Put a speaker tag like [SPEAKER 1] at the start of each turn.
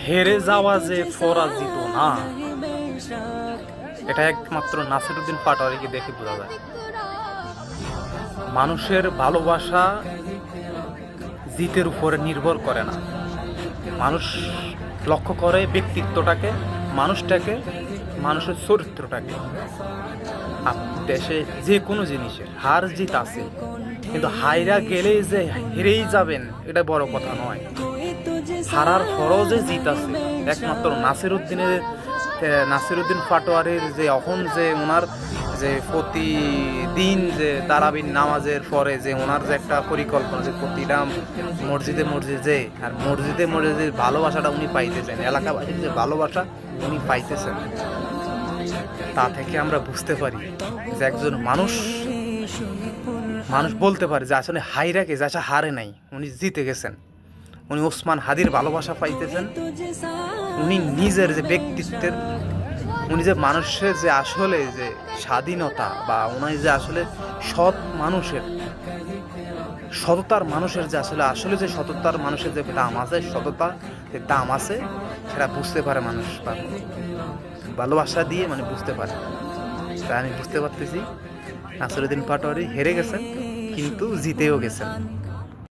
[SPEAKER 1] হেরে যাওয়া যে পরাজিত না, এটা একমাত্র নাসিরুদ্দিন পাটোয়ারিকে দেখে বোঝা যায়। মানুষের ভালোবাসা জিতের উপরে নির্ভর করে না, মানুষ লক্ষ্য করে ব্যক্তিত্বটাকে, মানুষটাকে, মানুষের চরিত্রটাকে। দেশে যে কোনো জিনিসের হার জিত আছে, কিন্তু হাইরা গেলেই যে হেরেই যাবেন এটা বড় কথা নয়। হারার পরও যে জিত আছে, একমাত্র নাসিরুদ্দিন পাটোয়ারির যে এখন যে ওনার যে প্রতিদিন যে তারাবির নামাজের পরে যে ওনার যে একটা পরিকল্পনা, যে প্রতিটা মসজিদে মসজিদে আর মসজিদে মসজিদে ভালোবাসাটা উনি পাইতেছেন, এলাকাবাসীর যে ভালোবাসা উনি পাইতেছেন, তা থেকে আমরা বুঝতে পারি যে একজন মানুষ বলতে পারে যে আসলে হাইরাকে যে আসলে হারে নাই, উনি জিতে গেছেন। উনি ওসমান হাদির ভালোবাসা পাইতেছেন, উনি নিজের যে ব্যক্তিত্বের, উনি যে মানুষের যে আসলে যে স্বাধীনতা, বা উনি যে আসলে সৎ মানুষের সততার মানুষের যে আসলে যে সততার মানুষের যে দাম আছে, সততা যে দাম আছে, সেটা বুঝতে পারে মানুষ, বা ভালোবাসা দিয়ে মানে বুঝতে পারে। তাই আমি বুঝতে পারতেছি নাসিরুদ্দিন পাটোয়ারি হেরে গেছেন, কিন্তু জিতেও গেছেন।